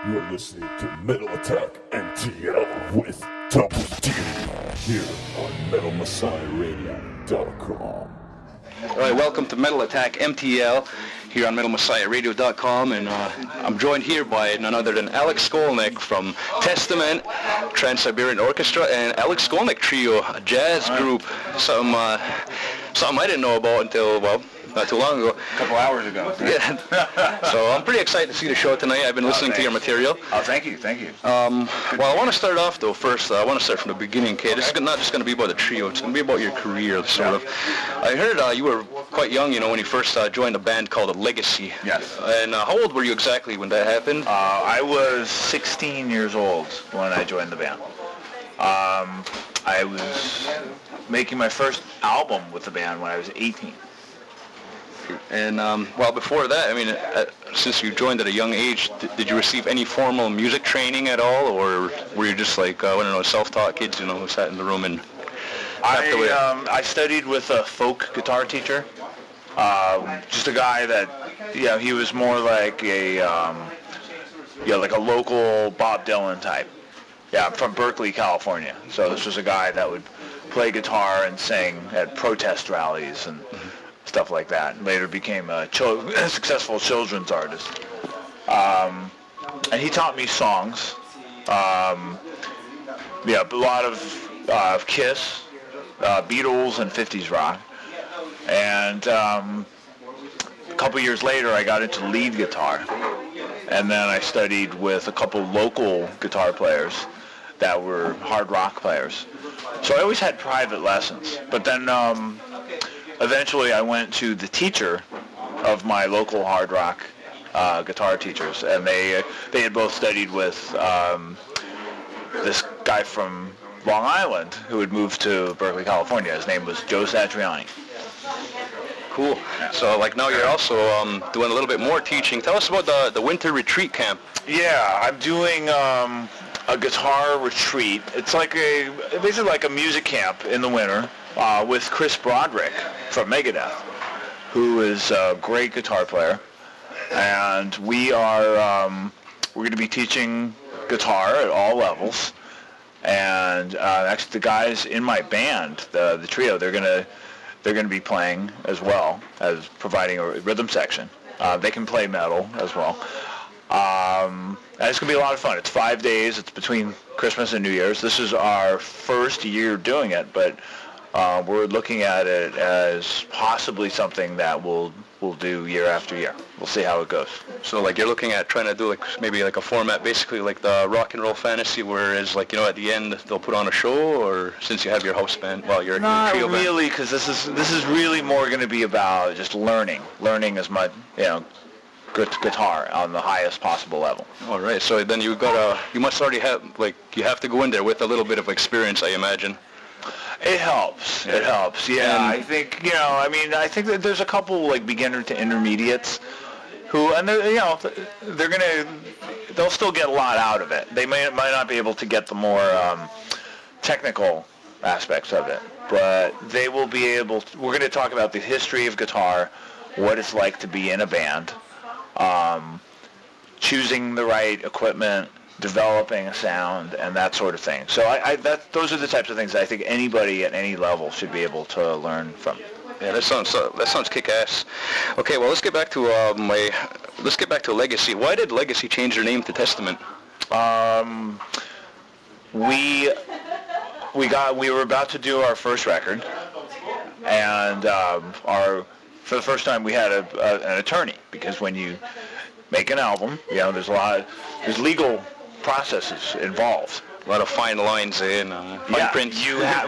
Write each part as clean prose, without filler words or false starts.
You're listening to Metal Attack MTL with Double D here on MetalMessiahRadio.com. All right, welcome to Metal Attack MTL here on MetalMessiahRadio.com, and I'm joined here by none other than Alex Skolnick from Testament, Trans-Siberian Orchestra, and Alex Skolnick Trio, a jazz group. Something I didn't know about until, well, not too long ago. A couple hours ago. Yeah. So I'm pretty excited to see the show tonight. I've been listening to your material. Oh, thank you. Well, I want to start off, though, first. I want to start from the beginning, Kay. This is not just going to be about the trio. It's going to be about your career, sort of. I heard you were quite young, when you first joined a band called Legacy. Yes. And how old were you exactly when that happened? I was 16 years old when I joined the band. I was making my first album with the band when I was 18. And, well, before that, since you joined at a young age, did you receive any formal music training at all, or were you just like, self-taught kids, who sat in the room and... I studied with a folk guitar teacher, just a guy that, he was more like a local Bob Dylan type. Yeah, I'm from Berkeley, California, so this was a guy that would play guitar and sing at protest rallies and stuff like that, and later became a successful children's artist. And he taught me songs. A lot of Kiss, Beatles, and 50s rock. And a couple years later, I got into lead guitar. And then I studied with a couple local guitar players that were hard rock players. So I always had private lessons. But then eventually I went to the teacher of my local hard rock guitar teachers, and they had both studied with this guy from Long Island who had moved to Berkeley, California. His name was Joe Satriani. Cool. So, now you're also doing a little bit more teaching. Tell us about the winter retreat camp. Yeah, I'm doing a guitar retreat. It's basically like a music camp in the winter with Chris Broderick from Megadeth, who is a great guitar player. And we're going to be teaching guitar at all levels. And actually, the guys in my band, the trio, they're going to be playing as well as providing a rhythm section. They can play metal as well. And it's going to be a lot of fun. It's 5 days. It's between Christmas and New Year's. This is our first year doing it, but we're looking at it as possibly something that we'll do year after year. We'll see how it goes. So you're looking at trying to do maybe a format basically like the Rock and Roll Fantasy, whereas at the end they'll put on a show, or since you have your house band, your trio band? Not really, because this is really more going to be about just learning as much, guitar on the highest possible level. All right. So then you must already have you have to go in there with a little bit of experience, I imagine. It helps. Yeah. It helps. Yeah, And I think I think that there's a couple beginner to intermediates who, and they'll still get a lot out of it. They might not be able to get the more technical aspects of it, but they will be able to. We're going to talk about the history of guitar, what it's like to be in a band, choosing the right equipment, developing a sound, and that sort of thing. So those are the types of things that I think anybody at any level should be able to learn from. Yeah, that sounds kick-ass. Okay, well, let's get back to Legacy. Why did Legacy change their name to Testament? We were about to do our first record, and for the first time we had an attorney, because when you make an album, there's legal processes involved. A lot of fine lines in fine print.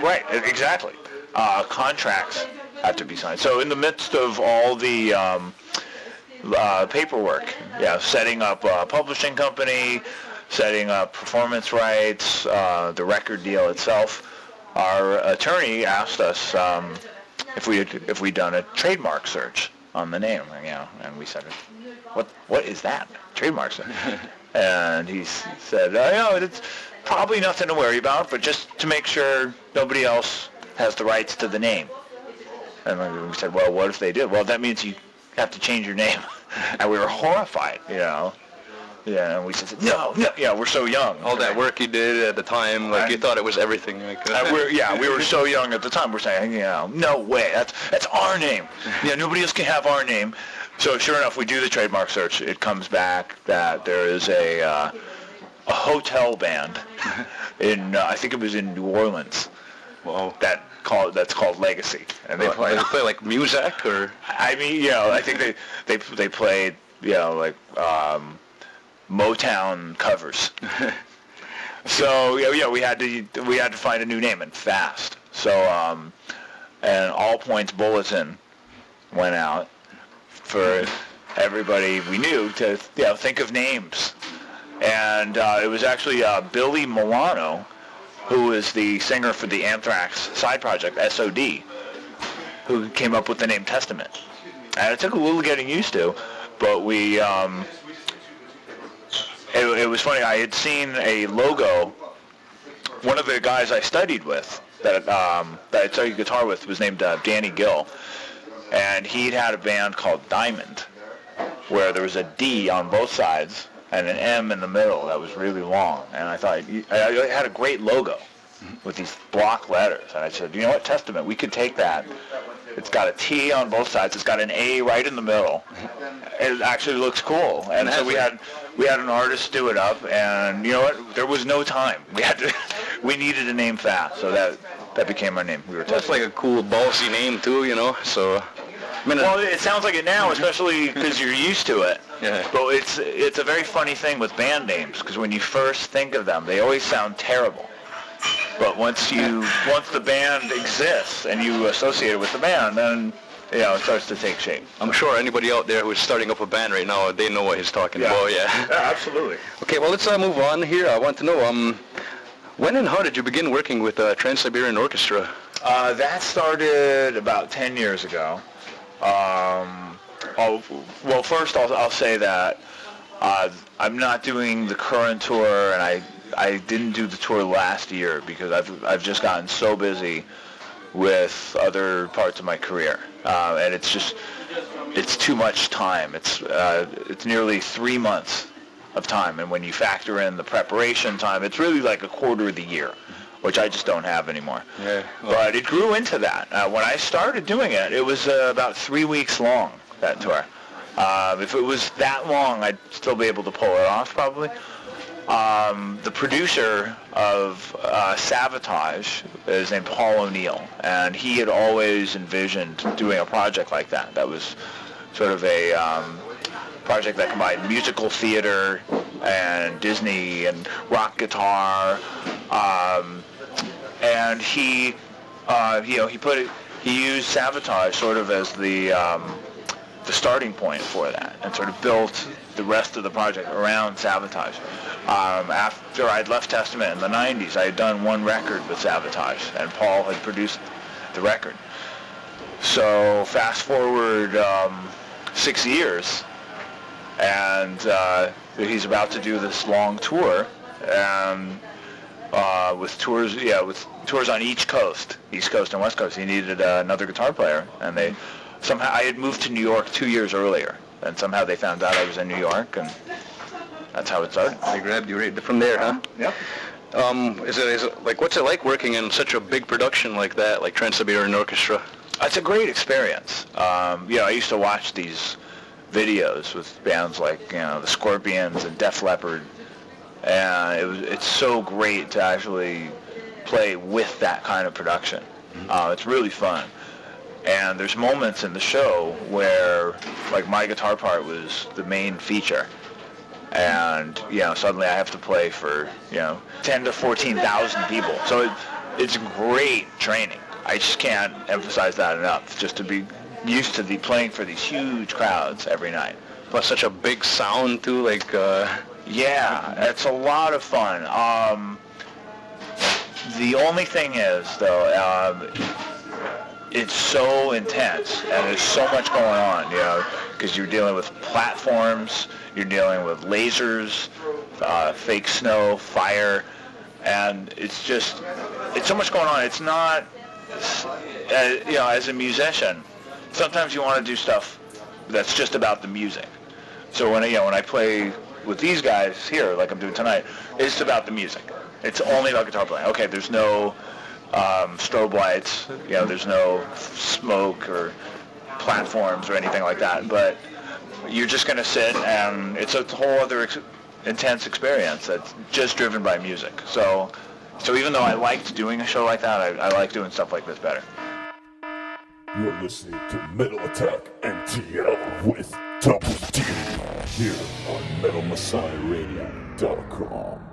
Right, exactly. Contracts have to be signed. So in the midst of all the paperwork, setting up a publishing company, setting up performance rights, the record deal itself, our attorney asked us if we'd done a trademark search on the name, and we said, what is that? Trademark search? And he said, it's probably nothing to worry about, but just to make sure nobody else has the rights to the name. And we said, well, what if they did? Well, that means you have to change your name. And we were horrified, Yeah, and we said, no, yeah, we're so young. All that work you did at the time, like you thought it was everything. Like, we were so young at the time. We're saying, no way, that's our name. Yeah, nobody else can have our name. So sure enough, we do the trademark search. It comes back that there is a hotel band in, I think it was in New Orleans. Wow. That's called Legacy, and they play like music, or I mean, I think they played like Motown covers. So we had to find a new name, and fast. So and All Points Bulletin went out for everybody we knew to think of names, and it was actually Billy Milano, who is the singer for the Anthrax side project, SOD, who came up with the name Testament. And it took a little getting used to, but we, it was funny, I had seen a logo. One of the guys I studied with, that I studied guitar with, was named Danny Gill, and he'd had a band called Diamond, where there was a D on both sides, and an M in the middle that was really long. And I thought, I had a great logo with these block letters. And I said, you know what, Testament, we could take that. It's got a T on both sides. It's got an A right in the middle. It actually looks cool. And so we had an artist do it up. And you know what, there was no time. We needed a name fast. So that became our name. That's like a cool ballsy name too, so... Well, it sounds like it now, especially because you're used to it. Yeah. But it's a very funny thing with band names, because when you first think of them, they always sound terrible. But once the band exists and you associate it with the band, then it starts to take shape. I'm sure anybody out there who's starting up a band right now, they know what he's talking about. Yeah, absolutely. Okay, well, let's move on here. I want to know, when and how did you begin working with Trans-Siberian Orchestra? That started about 10 years ago. First I'll say that I'm not doing the current tour, and I didn't do the tour last year because I've just gotten so busy with other parts of my career, and it's too much time. It's nearly 3 months of time, and when you factor in the preparation time, it's really like a quarter of the year, which I just don't have anymore. Yeah. But it grew into that. When I started doing it, it was about 3 weeks long, that tour. If it was that long, I'd still be able to pull it off, probably. The producer of Sabotage is named Paul O'Neill, and he had always envisioned doing a project like that. That was sort of a project that combined musical theater and Disney and rock guitar. And he used Sabotage sort of as the starting point for that, and sort of built the rest of the project around Sabotage. After I'd left Testament in the 90s, I had done one record with Sabotage, and Paul had produced the record. So fast forward 6 years, and he's about to do this long tour, and with tours on each coast, East Coast and West Coast. He needed another guitar player, and I had moved to New York 2 years earlier, and somehow they found out I was in New York, and that's how it started. They grabbed you right from there, huh? Yep. Is it like, what's it like working in such a big production like that, like Trans-Siberian Orchestra? It's a great experience. I used to watch these videos with bands like the Scorpions and Def Leppard, and it's so great to actually play with that kind of production. It's really fun. And there's moments in the show where, like, my guitar part was the main feature, and suddenly I have to play for 10 to 14,000 people. So it's great training. I just can't emphasize that enough. Just to be used to playing for these huge crowds every night. Plus such a big sound too, like. Yeah, it's a lot of fun. The only thing is, though, it's so intense, and there's so much going on, because you're dealing with platforms, you're dealing with lasers, fake snow, fire, and it's so much going on. It's not, as a musician, sometimes you want to do stuff that's just about the music. So when I play with these guys here, like I'm doing tonight, it's about the music. It's only about guitar playing. Okay, there's no strobe lights, there's no smoke or platforms or anything like that, but you're just going to sit, and it's a whole other intense experience that's just driven by music. So even though I liked doing a show like that, I like doing stuff like this better. You're listening to Metal Attack MTL with Double D here on MetalMessiahRadio.com.